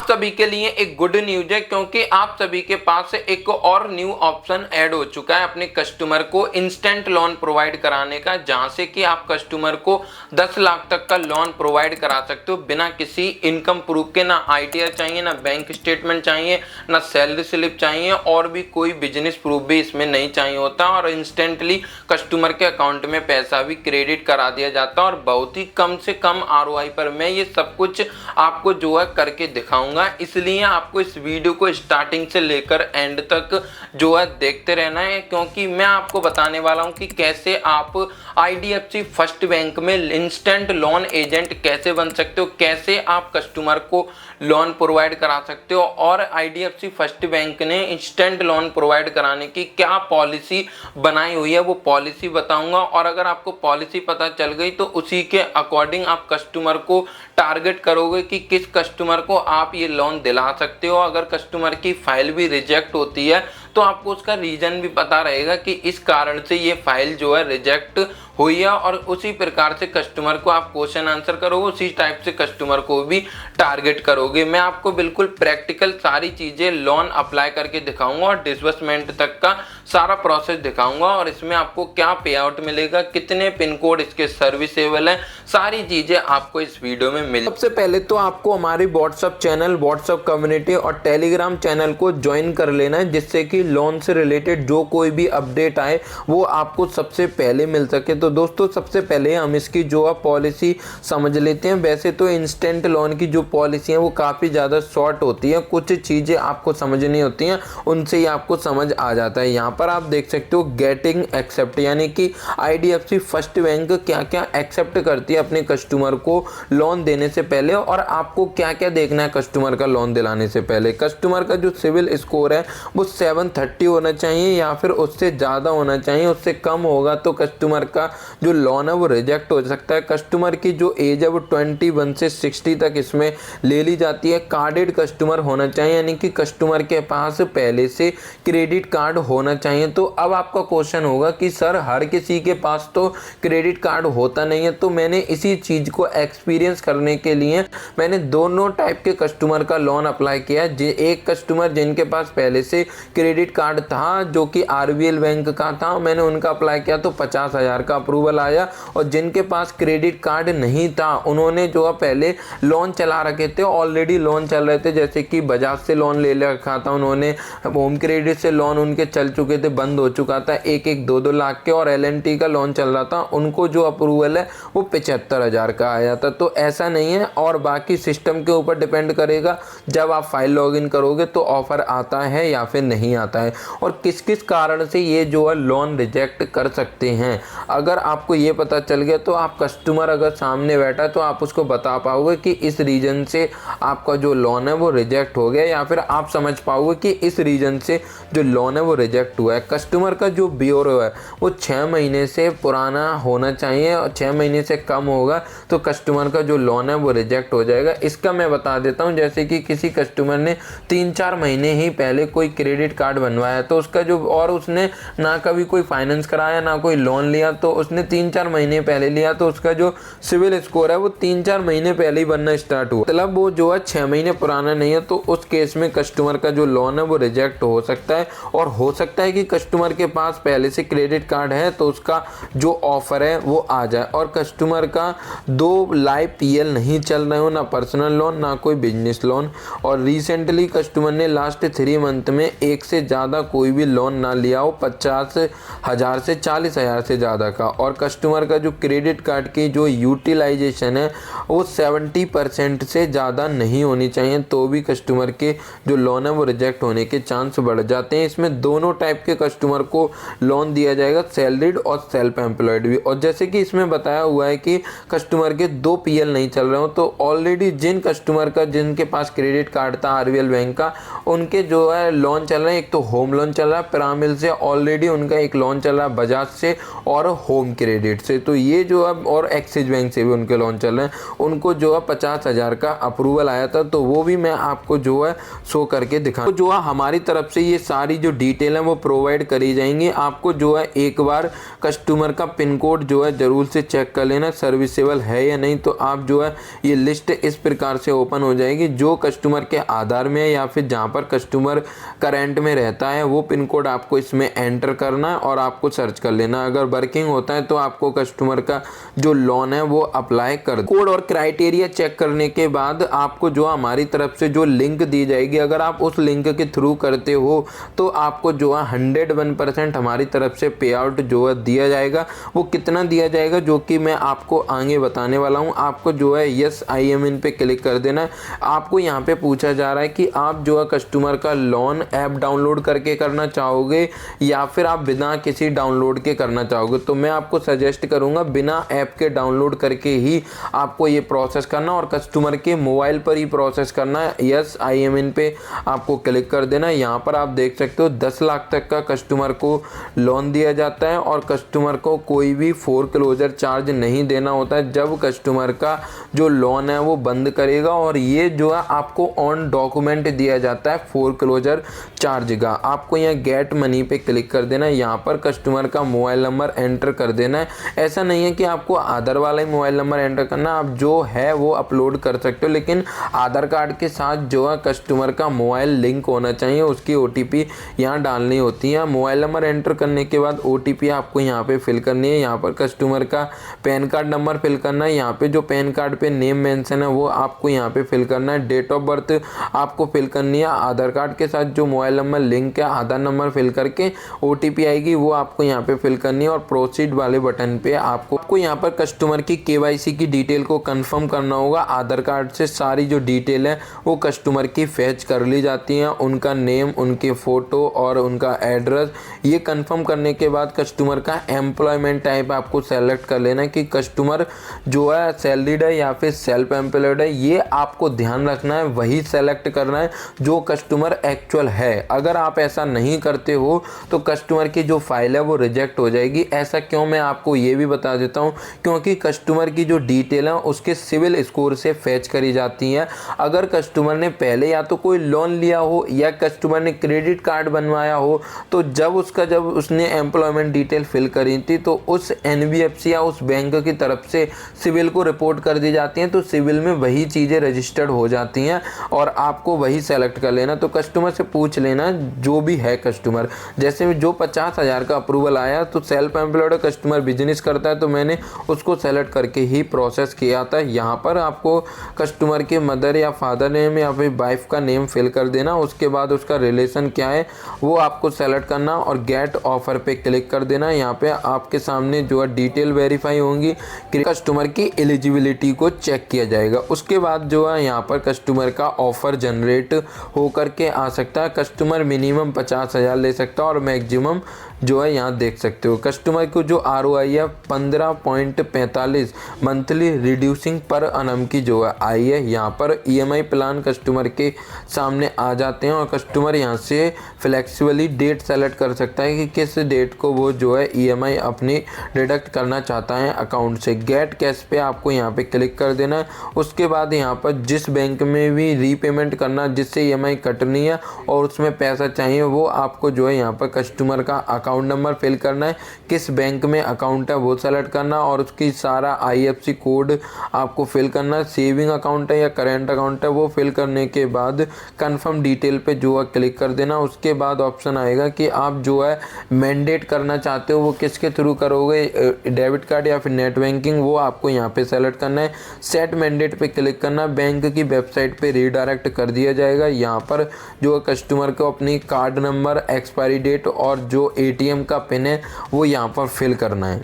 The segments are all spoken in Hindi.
आप सभी के लिए एक गुड न्यूज है, क्योंकि आप सभी के पास एक और न्यू ऑप्शन ऐड हो चुका है अपने कस्टमर को इंस्टेंट लोन प्रोवाइड कराने का, जहां से कि आप कस्टमर को 10 लाख तक का लोन प्रोवाइड करा सकते हो बिना किसी इनकम प्रूफ के। ना आईटीआर चाहिए, ना बैंक स्टेटमेंट चाहिए, ना सैलरी स्लिप चाहिए, और भी कोई बिजनेस प्रूफ भी इसमें नहीं चाहिए होता, और इंस्टेंटली कस्टमर के अकाउंट में पैसा भी क्रेडिट करा दिया जाता है, और बहुत ही कम से कम आरओआई पर मैं ये सब कुछ आपको जो है करके दिखाऊंगा। इसलिए आपको इस वीडियो को स्टार्टिंग से लेकर एंड तक जो है देखते रहना है, क्योंकि मैं आपको बताने वाला हूं कि कैसे आप आईडीएफसी फर्स्ट बैंक में इंस्टेंट लोन एजेंट कैसे बन सकते हो, कैसे आप कस्टमर को लोन प्रोवाइड करा सकते हो, और आईडीएफसी फर्स्ट बैंक ने इंस्टेंट लोन प्रोवाइड कराने की क्या पॉलिसी बनाई हुई है वो पॉलिसी बताऊंगा। और अगर आपको पॉलिसी पता चल गई तो उसी के अकॉर्डिंग आप कस्टमर को टारगेट करोगे कि किस कस्टमर को आप ये लोन दिला सकते हो। अगर कस्टमर की फाइल भी रिजेक्ट होती है तो आपको उसका रीजन भी पता रहेगा कि इस कारण से ये फाइल जो है रिजेक्ट हुई है, और उसी प्रकार से कस्टमर को आप क्वेश्चन आंसर करोगे, उसी टाइप से कस्टमर को भी टारगेट करोगे। मैं आपको बिल्कुल प्रैक्टिकल सारी चीजें लोन अप्लाई करके दिखाऊंगा और डिसबर्समेंट तक का सारा प्रोसेस दिखाऊंगा, और इसमें आपको क्या पे आउट मिलेगा, कितने पिन कोड इसके सर्विसेबल है, सारी चीजें आपको इस वीडियो में मिल। सबसे पहले तो आपको हमारी व्हाट्सएप चैनल, व्हाट्सएप कम्युनिटी और टेलीग्राम चैनल को ज्वाइन कर लेना है, जिससे कि लोन से रिलेटेड जो कोई भी अपडेट आए वो आपको सबसे पहले मिल सके। तो दोस्तों सबसे पहले हम इसकी जो है पॉलिसी समझ लेते हैं। वैसे तो इंस्टेंट लोन की जो पॉलिसी है वो काफ़ी ज़्यादा शॉर्ट होती है, कुछ चीज़ें आपको समझनी होती हैं, उनसे ही आपको समझ आ जाता है। यहाँ पर आप देख सकते हो गेटिंग एक्सेप्ट, यानी कि आईडीएफसी फर्स्ट बैंक क्या क्या एक्सेप्ट करती है अपने कस्टमर को लोन देने से पहले, और आपको क्या क्या देखना है कस्टमर का लोन दिलाने से पहले। कस्टमर का जो सिविल स्कोर है वो 730 होना चाहिए या फिर उससे ज़्यादा होना चाहिए। उससे कम होगा तो कस्टमर का जो लोन है वो रिजेक्ट हो सकता है। कस्टमर की जो एज है वो 21 से 60 तक इसमें ले ली जाती है। कार्डेड कस्टमर होना चाहिए, यानी कि कस्टमर के पास पहले से क्रेडिट कार्ड होना चाहिए। तो अब आपका क्वेश्चन होगा कि सर हर किसी के पास तो क्रेडिट कार्ड होता नहीं है, तो मैंने इसी चीज़ को एक्सपीरियंस करने के लिए मैंने दोनों टाइप के कस्टमर का लोन अप्लाई किया। एक कस्टमर जिनके पास पहले से क्रेडिट कार्ड था जो कि आरबीएल बैंक का था, मैंने उनका अप्लाई किया तो 50,000 का अप्रूवल आया, और जिनके पास क्रेडिट कार्ड नहीं था उन्होंने जो है पहले लोन चला रखे थे, ऑलरेडी लोन चल रहे थे, जैसे कि बजाज से लोन ले रखा था उन्होंने, होम क्रेडिट से लोन उनके चल चुके थे, बंद हो चुका था 1-2 लाख के, और एलएनटी का लोन चल रहा था, उनको जो अप्रूवल है वो 75,000 का आया था। तो ऐसा नहीं है, और बाकी सिस्टम के ऊपर डिपेंड करेगा जब आप फाइल लॉगिन करोगे तो ऑफर आता है या फिर नहीं आता है, और किस किस कारण से ये जो है लोन रिजेक्ट कर सकते हैं। अगर आपको ये पता चल गया तो आप कस्टमर अगर सामने बैठा तो आप उसको बता पाओगे कि इस रीजन से आपका जो लोन है वो रिजेक्ट हो गया, या फिर आप समझ पाओगे कि इस रीजन से जो लोन है वो रिजेक्ट हुआ है। कस्टमर का जो ब्यूरो है वो 6 महीने से पुराना होना चाहिए, और 6 महीने से कम होगा तो कस्टमर का जो लोन है वो रिजेक्ट हो जाएगा। इसका मैं बता देता हूँ, जैसे कि किसी कस्टमर ने 3-4 महीने ही पहले कोई क्रेडिट कार्ड बनवाया तो उसका जो, और उसने ना कभी कोई फाइनेंस कराया ना कोई लोन लिया, तो उसने 3-4 महीने पहले लिया तो उसका जो सिविल स्कोर है वो 3-4 महीने पहले ही बनना स्टार्ट हुआ, मतलब वो जो है 6 महीने पुराना नहीं है। तो उस केस में कस्टमर का जो लोन है वो रिजेक्ट हो सकता है, और हो सकता है कि कस्टमर के पास पहले से क्रेडिट कार्ड है तो उसका जो ऑफर है वो आ जाए, और कस्टमर का 2 लाइफ पीएल नहीं चल रहे हो, ना पर्सनल लोन ना कोई बिजनेस लोन, और रिसेंटली कस्टमर ने लास्ट 3 मंथ में एक से ज़्यादा कोई भी लोन ना लिया हो, 50,000 से 40,000 से ज़्यादा का, और कस्टमर का जो क्रेडिट कार्ड की जो यूटिलाइजेशन है वो 70% से ज़्यादा नहीं होनी चाहिए, तो भी कस्टमर के जो लोन है वो रिजेक्ट होने के चांस बढ़ जाते हैं। इसमें दोनों टाइप के कस्टमर को लोन दिया जाएगा, सैलरीड और सेल्फ एम्प्लॉयड भी। और जैसे कि इसमें बताया हुआ है कि कस्टमर के 2 पीएल नहीं चल रहे हो, तो ऑलरेडी जिन कस्टमर का जिनके पास क्रेडिट कार्ड था आरबीएल बैंक का, उनके जो है लोन चल रहे हैं, एक एक तो होम लोन चल रहा है पिरामिल से, ऑलरेडी उनका एक लोन चल रहा है बजाज से और होम क्रेडिट से। तो ये जो अब और एक्सिस बैंक से भी उनके लोन चल रहे हैं, उनको जो है 50,000 का अप्रूवल आया था, तो वो भी मैं आपको जो है शो करके दिखा। तो जो है हमारी तरफ से ये सारी जो डिटेल है वो प्रोवाइड करी जाएंगी। आपको जो है एक बार कस्टमर का पिन कोड जो है ज़रूर से चेक कर लेना सर्विसेबल है या नहीं। तो आप जो है ये लिस्ट इस प्रकार से ओपन हो जाएगी, जो कस्टमर के आधार में है या फिर जहाँ पर कस्टमर करंट में रहता है वो पिन कोड आपको इसमें एंटर करना है और आपको सर्च कर लेना। अगर वर्किंग होता है तो आपको कस्टमर का जो लोन है वो अप्लाई कर कोड और क्राइटेरिया चेक करने के बाद आपको जो हमारी तरफ से जो लिंक दी जाएगी, अगर आप उस लिंक के थ्रू करते हो तो आपको जो है 101% हमारी तरफ से पे आउट जो है दिया जाएगा। वो कितना दिया जाएगा जो कि मैं आपको आगे बताने वाला हूँ। आपको जो है यस आई एम इन पे क्लिक कर देना है। आपको यहाँ पे पूछा जा रहा है कि आप जो है कस्टमर का लोन ऐप डाउनलोड करके करना चाहोगे या फिर आप बिना किसी डाउनलोड के करना चाहोगे। तो मैं आपको सजेस्ट करूँगा बिना ऐप के डाउनलोड करके ही आपको ये प्रोसेस करना और कस्टमर के मोबाइल पर ही प्रोसेस करना है। यस आई एम इन पे आपको क्लिक कर देना है। यहाँ पर आप देख सकते हो 10 लाख तक का कस्टमर को लोन दिया जाता है और कस्टमर को कोई भी फोरक्लोजर चार्ज नहीं देना होता है जब कस्टमर का जो लोन है वो बंद करेगा। और ये जो है आपको ऑन डॉक्यूमेंट दिया जाता है फोरक्लोजर चार्ज का। आपको यहाँ गेट मनी पे क्लिक कर देना है। यहाँ पर कस्टमर का मोबाइल नंबर एंटर कर देना है। ऐसा नहीं है कि आपको आधार वाला ही मोबाइल नंबर एंटर करना, आप जो है वो अपलोड कर सकते हो, लेकिन आधार कार्ड के साथ जो है कस्टमर का मोबाइल लिंक होना चाहिए, उसकी OTP यहाँ डालनी होती है। मोबाइल नंबर एंटर करने के बाद OTP आपको यहाँ पे फिल करनी है। यहाँ पर कस्टमर का पैन कार्ड नंबर फिल करना है। यहाँ पे जो पैन कार्ड पे नेम मेंशन है वो आपको यहाँ पे फिल करना है। डेट ऑफ बर्थ आपको फिल करनी है। आधार कार्ड के साथ जो मोबाइल नंबर लिंक है आधार नंबर फिल करके OTP आएगी वो आपको यहाँ पे फिल करनी है और प्रोसीड वाले बटन पे आपको यहाँ पर कस्टमर की KYC की डिटेल को कंफर्म करना होगा। आधार कार्ड से सारी जो डिटेल है वो कस्टमर की फैच कर ली जाती है, उनका नेम, उनके फ़ोटो और उनका एड्रेस। ये कंफर्म करने के बाद कस्टमर का एम्प्लॉयमेंट टाइप आपको सेलेक्ट कर लेना है कि कस्टमर जो है सैलरीड है या फिर सेल्फ एम्प्लॉयड है। ये आपको ध्यान रखना है, वही सेलेक्ट करना है जो कस्टमर एक्चुअल है। अगर आप ऐसा नहीं करते हो तो कस्टमर की जो फाइल है वो रिजेक्ट हो जाएगी। ऐसा क्यों, मैं आपको ये भी बता देता हूँ, क्योंकि कस्टमर की जो डिटेल है उसके सिविल स्कोर से फैच करी जाती हैं। अगर कस्टमर ने पहले या तो कोई लोन लिया हो या कस्टमर ने क्रेडिट कार्ड बनवाया हो, तो जब उसने एम्प्लॉयमेंट डिटेल फिल करी थी तो उस NBFC या उस बैंक की तरफ से सिविल को रिपोर्ट कर दी जाती हैं। तो सिविल में वही चीज़ें रजिस्टर्ड हो जाती हैं और आपको वही सेलेक्ट कर लेना। तो कस्टमर से पूछ लेना जो भी है कस्टमर, जैसे जो 50,000 का अप्रूवल आया तो सेल्फ एम्प्लॉयड कस्टमर बिजनेस करता है तो मैंने उसको सेलेक्ट करके ही प्रोसेस किया था। यहाँ पर आपको कस्टमर के मदर या फादर नेम या फिर वाइफ का नेम फिल कर देना। उसके बाद उसका रिलेशन क्या है वो आपको सेलेक्ट करना और गेट ऑफर पे क्लिक कर देना। यहाँ पे आपके सामने जो है डिटेल वेरीफाई होंगी कि कस्टमर की एलिजिबिलिटी को चेक किया जाएगा। उसके बाद जो है यहाँ पर कस्टमर का ऑफर जनरेट होकर के आ सकता है। कस्टमर मिनिमम 50,000 ले सकता है और मैक्सिमम जो है यहाँ देख सकते हो। कस्टमर को जो ROI है 15.45 मंथली रिड्यूसिंग पर अनम की जो है आई है। यहाँ पर EMI प्लान कस्टमर के सामने आ जाते हैं और कस्टमर यहाँ से फ्लेक्सिबली डेट सेलेक्ट कर सकता है कि किस डेट को वो जो है EMI अपनी डिडक्ट करना चाहता है अकाउंट से। गेट कैश पे आपको यहाँ पे क्लिक कर देना है। उसके बाद यहाँ पर जिस बैंक में भी रीपेमेंट करना जिससे EMI कटनी है और उसमें पैसा चाहिए वो आपको जो है यहाँ पर कस्टमर का अकाउंट नंबर फिल करना है, किस बैंक में अकाउंट है वो सेलेक्ट करना और उसकी सारा IFSC कोड आपको फिल करना है। सेविंग अकाउंट है या करेंट अकाउंट है वो फिल करने के बाद कंफर्म डिटेल पे जो है क्लिक कर देना। उसके बाद ऑप्शन आएगा कि आप जो है मैंडेट करना चाहते हो वो किसके थ्रू करोगे, डेबिट कार्ड या फिर नेट बैंकिंग, वो आपको यहाँ पे सेलेक्ट करना है। सेट मैंडेट पे क्लिक करना, बैंक की वेबसाइट पे रीडायरेक्ट कर दिया जाएगा। यहाँ पर जो कस्टमर को अपनी कार्ड नंबर, एक्सपायरी डेट और जो ATM का पिन है वो यहाँ पर फिल करना है।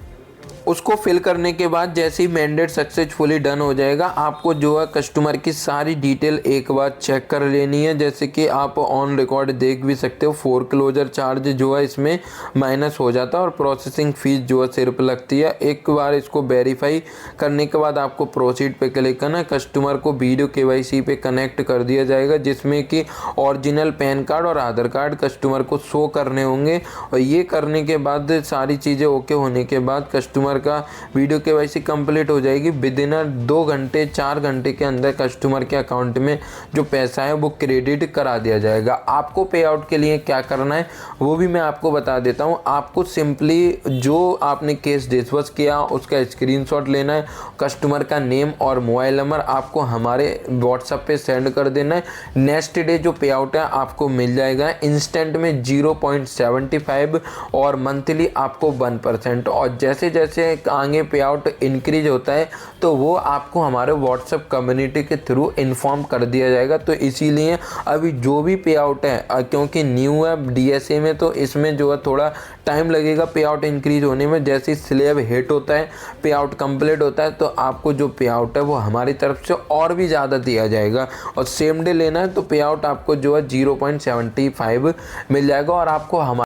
उसको फिल करने के बाद जैसे ही मैंडेट सक्सेसफुली डन हो जाएगा, आपको जो है कस्टमर की सारी डिटेल एक बार चेक कर लेनी है। जैसे कि आप ऑन रिकॉर्ड देख भी सकते हो, फोरक्लोजर चार्ज जो है इसमें माइनस हो जाता है और प्रोसेसिंग फीस जो है सिर्फ लगती है। एक बार इसको वेरीफाई करने के बाद आपको प्रोसीड पे क्लिक करना है। कस्टमर को वीडियो केवाईसी पे कनेक्ट कर दिया जाएगा, जिसमें कि ओरिजिनल पैन कार्ड और आधार कार्ड कस्टमर को शो करने होंगे। और ये करने के बाद सारी चीज़ें ओके होने के बाद कस्टमर का वीडियो केवाईसी कंप्लीट हो जाएगी। विद इन 2 घंटे 4 घंटे के अंदर कस्टमर के अकाउंट में जो पैसा है वो क्रेडिट करा दिया जाएगा। आपको पे आउट के लिए क्या करना है वो भी मैं आपको बता देता हूँ। आपको सिंपली जो आपने केस डिस्बर्स किया उसका स्क्रीनशॉट लेना है, कस्टमर का नेम और मोबाइल नंबर आपको हमारे व्हाट्सएप पे सेंड कर देना है। नेक्स्ट डे जो पे आउट है आपको मिल जाएगा इंस्टेंट में 0.75 और मंथली आपको 1%। और जैसे जैसे आगे पे आउट इंक्रीज होता है तो वो आपको हमारे व्हाट्सएप कम्युनिटी के थ्रू इन्फॉर्म कर दिया जाएगा। तो इसीलिए अभी जो भी पे आउट है, क्योंकि न्यू है DSA में, तो इसमें जो है थोड़ा टाइम लगेगा पे आउट इंक्रीज होने में। जैसे स्लैब हिट होता है, पे आउट कंप्लीट होता है, तो आपको जो पे आउट है वो हमारी तरफ से और भी ज़्यादा दिया जाएगा। और सेम डे लेना है तो पे आउट आपको जो है 0.75 मिल जाएगा और आपको हमारे